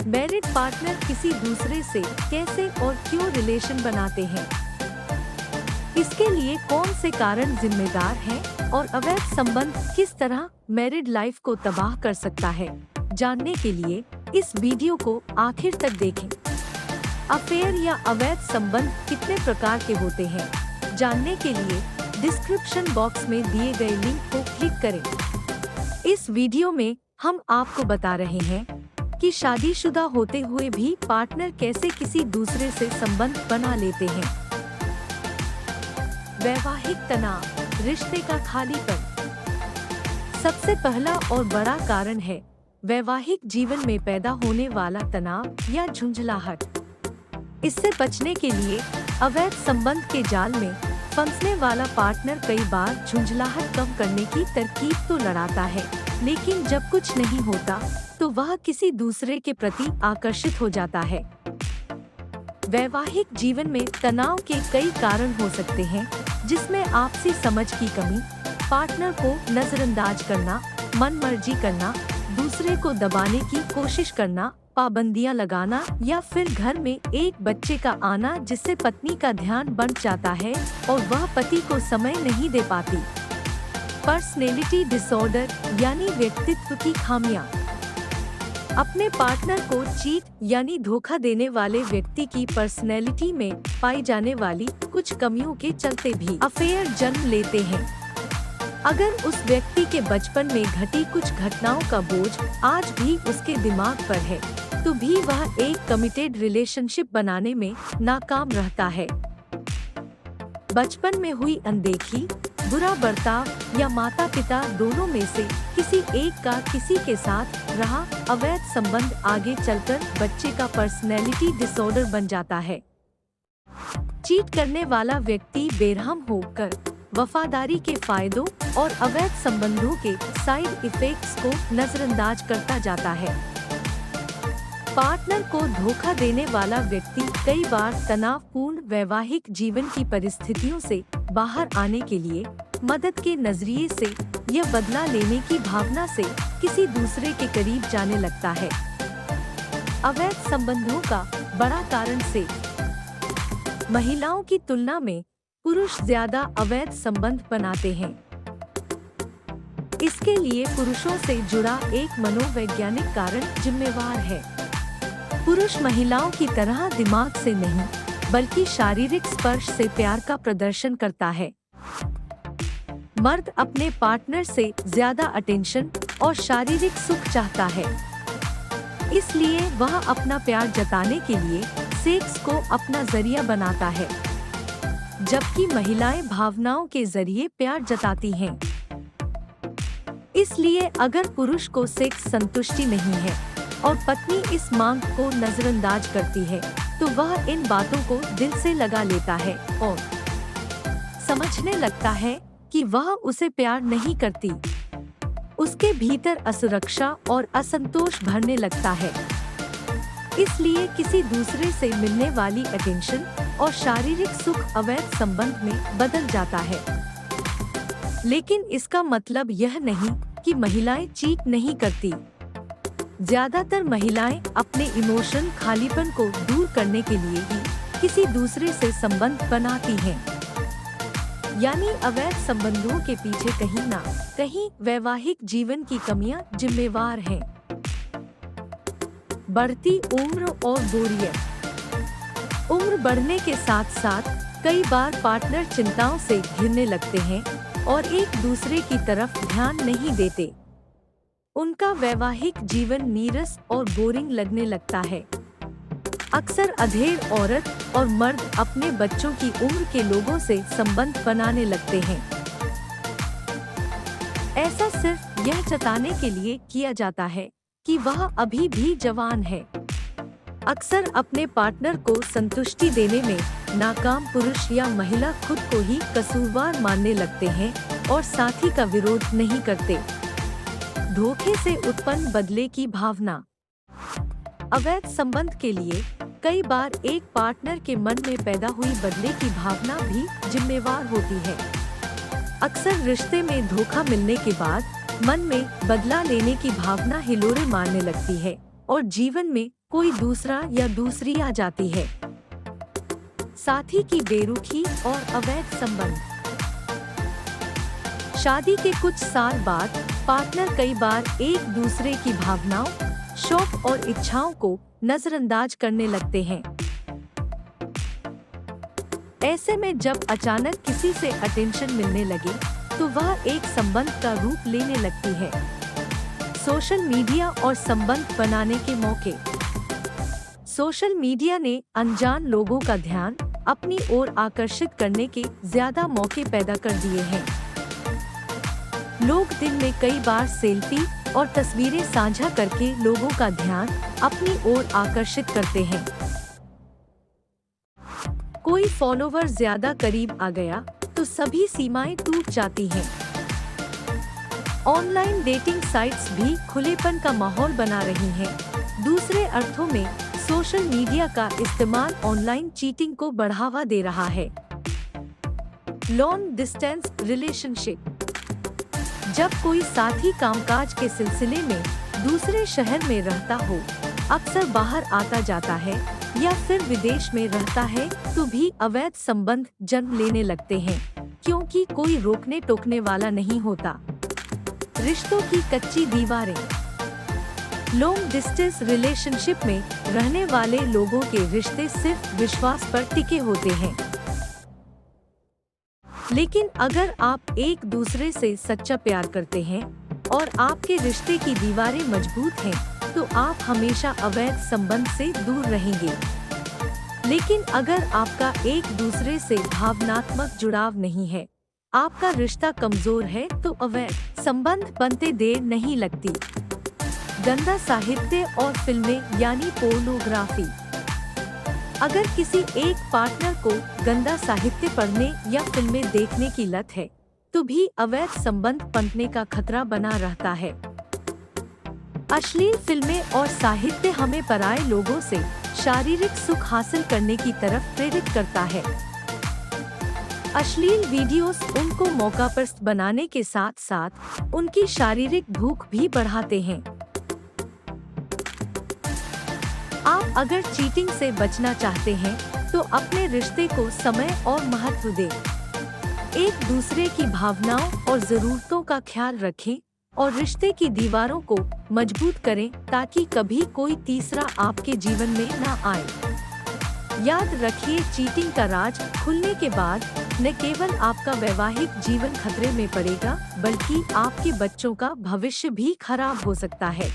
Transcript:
Married partner किसी दूसरे से कैसे और क्यों रिलेशन बनाते हैं? इसके लिए कौन से कारण जिम्मेदार हैं और अवैध संबंध किस तरह मैरिड लाइफ को तबाह कर सकता है? जानने के लिए इस वीडियो को आखिर तक देखें। अफेयर या अवैध संबंध कितने प्रकार के होते हैं? जानने के लिए डिस्क्रिप्शन बॉक्स में दिए गए लिंक को क्लिक करें। इस वीडियो में हम आपको बता रहे हैं कि शादीशुदा होते हुए भी पार्टनर कैसे किसी दूसरे से संबंध बना लेते हैं। वैवाहिक तनाव, रिश्ते का खालीपन। सबसे पहला और बड़ा कारण है वैवाहिक जीवन में पैदा होने वाला तनाव या झुंझलाहट। इससे बचने के लिए अवैध संबंध के जाल में फंसने वाला पार्टनर कई बार झुंझलाहट कम करने की तरकीब तो लड़ाता है, लेकिन जब कुछ नहीं होता तो वह किसी दूसरे के प्रति आकर्षित हो जाता है। वैवाहिक जीवन में तनाव के कई कारण हो सकते हैं, जिसमें आपसी समझ की कमी, पार्टनर को नजरअंदाज करना, मनमर्जी करना, दूसरे को दबाने की कोशिश करना, पाबंदियां लगाना या फिर घर में एक बच्चे का आना जिससे पत्नी का ध्यान बंट जाता है और वह पति को समय नहीं दे पाती। पर्सनैलिटी डिसऑर्डर यानी व्यक्तित्व की खामियां। अपने पार्टनर को चीट यानी धोखा देने वाले व्यक्ति की पर्सनैलिटी में पाई जाने वाली कुछ कमियों के चलते भी अफेयर जन्म लेते हैं। अगर उस व्यक्ति के बचपन में घटी कुछ घटनाओं का बोझ आज भी उसके दिमाग पर है, तो भी वह एक कमिटेड रिलेशनशिप बनाने में नाकाम रहता है। बचपन में हुई अनदेखी, बुरा बर्ताव या माता पिता दोनों में से किसी एक का किसी के साथ रहा अवैध संबंध आगे चलकर बच्चे का पर्सनैलिटी डिसऑर्डर बन जाता है। चीट करने वाला व्यक्ति बेरहम होकर वफादारी के फायदों और अवैध संबंधों के साइड इफेक्ट्स को नजरअंदाज करता जाता है। पार्टनर को धोखा देने वाला व्यक्ति कई बार तनावपूर्ण वैवाहिक जीवन की परिस्थितियों से बाहर आने के लिए मदद के नजरिए से या बदला लेने की भावना से किसी दूसरे के करीब जाने लगता है। अवैध संबंधों का बड़ा कारण से महिलाओं की तुलना में पुरुष ज्यादा अवैध संबंध बनाते हैं। इसके लिए पुरुषों से जुड़ा एक मनोवैज्ञानिक कारण जिम्मेवार है। पुरुष महिलाओं की तरह दिमाग से नहीं, बल्कि शारीरिक स्पर्श से प्यार का प्रदर्शन करता है। मर्द अपने पार्टनर से ज्यादा अटेंशन और शारीरिक सुख चाहता है, इसलिए वह अपना प्यार जताने के लिए सेक्स को अपना जरिया बनाता है, जबकि महिलाएं भावनाओं के जरिए प्यार जताती हैं। इसलिए अगर पुरुष को सेक्स संतुष्टि नहीं है और पत्नी इस मांग को नजरअंदाज करती है, तो वह इन बातों को दिल से लगा लेता है और समझने लगता है कि वह उसे प्यार नहीं करती। उसके भीतर असुरक्षा और असंतोष भरने लगता है। इसलिए किसी दूसरे से मिलने वाली अटेंशन और शारीरिक सुख अवैध संबंध में बदल जाता है। लेकिन इसका मतलब यह नहीं कि महिलाएं चीट नहीं करती। ज्यादातर महिलाएं अपने इमोशन खालीपन को दूर करने के लिए ही किसी दूसरे से संबंध बनाती हैं। यानी अवैध संबंधों के पीछे कहीं ना कहीं वैवाहिक जीवन की कमियां जिम्मेवार हैं। बढ़ती उम्र और बोरियत। उम्र बढ़ने के साथ साथ कई बार पार्टनर चिंताओं से घिरने लगते हैं और एक दूसरे की तरफ ध्यान नहीं देते। उनका वैवाहिक जीवन नीरस और बोरिंग लगने लगता है। अक्सर अधेड़ औरत और मर्द अपने बच्चों की उम्र के लोगों से संबंध बनाने लगते हैं। ऐसा सिर्फ यह जताने के लिए किया जाता है कि वह अभी भी जवान है। अक्सर अपने पार्टनर को संतुष्टि देने में नाकाम पुरुष या महिला खुद को ही कसूरवार मानने लगते हैं और साथी का विरोध नहीं करते। धोखे से उत्पन्न बदले की भावना। अवैध संबंध के लिए कई बार एक पार्टनर के मन में पैदा हुई बदले की भावना भी जिम्मेवार होती है। अक्सर रिश्ते में धोखा मिलने के बाद मन में बदला लेने की भावना हिलोरे मारने लगती है और जीवन में कोई दूसरा या दूसरी आ जाती है। साथी की बेरुखी और अवैध संबंध। शादी के कुछ साल बाद पार्टनर कई बार एक दूसरे की भावनाओं, शौक और इच्छाओं को नजरअंदाज करने लगते हैं। ऐसे में जब अचानक किसी से अटेंशन मिलने लगे तो वह एक संबंध का रूप लेने लगती है। सोशल मीडिया और संबंध बनाने के मौके। सोशल मीडिया ने अनजान लोगों का ध्यान अपनी ओर आकर्षित करने के ज्यादा मौके पैदा कर दिए हैं। लोग दिन में कई बार सेल्फी और तस्वीरें साझा करके लोगों का ध्यान अपनी ओर आकर्षित करते हैं। कोई फॉलोवर ज्यादा करीब आ गया तो सभी सीमाएं टूट जाती हैं। ऑनलाइन डेटिंग साइट्स भी खुलेपन का माहौल बना रही हैं। दूसरे अर्थों में सोशल मीडिया का इस्तेमाल ऑनलाइन चीटिंग को बढ़ावा दे रहा है। Long distance relationship. जब कोई साथी कामकाज के सिलसिले में दूसरे शहर में रहता हो, अक्सर बाहर आता जाता है या फिर विदेश में रहता है तो भी अवैध संबंध जन्म लेने लगते हैं, क्योंकि कोई रोकने टोकने वाला नहीं होता। रिश्तों की कच्ची दीवारें। लॉन्ग डिस्टेंस रिलेशनशिप में रहने वाले लोगों के रिश्ते सिर्फ विश्वास पर टिके होते हैं। लेकिन अगर आप एक दूसरे से सच्चा प्यार करते हैं और आपके रिश्ते की दीवारें मजबूत हैं, तो आप हमेशा अवैध संबंध से दूर रहेंगे। लेकिन अगर आपका एक दूसरे से भावनात्मक जुड़ाव नहीं है, आपका रिश्ता कमजोर है, तो अवैध संबंध बनते देर नहीं लगती। गंदा साहित्य और फिल्में यानी पोर्नोग्राफी। अगर किसी एक पार्टनर को गंदा साहित्य पढ़ने या फिल्में देखने की लत है, तो भी अवैध संबंध पनपने का खतरा बना रहता है। अश्लील फिल्में और साहित्य हमें पराये लोगों से शारीरिक सुख हासिल करने की तरफ प्रेरित करता है। अश्लील वीडियोस उनको मौकापरस्त बनाने के साथ साथ उनकी शारीरिक भूख भी बढ़ाते हैं। आप अगर चीटिंग से बचना चाहते हैं, तो अपने रिश्ते को समय और महत्व दें। एक दूसरे की भावनाओं और जरूरतों का ख्याल रखें और रिश्ते की दीवारों को मजबूत करें, ताकि कभी कोई तीसरा आपके जीवन में न आए। याद रखिए, चीटिंग का राज खुलने के बाद न केवल आपका वैवाहिक जीवन खतरे में पड़ेगा, बल्कि आपके बच्चों का भविष्य भी खराब हो सकता है।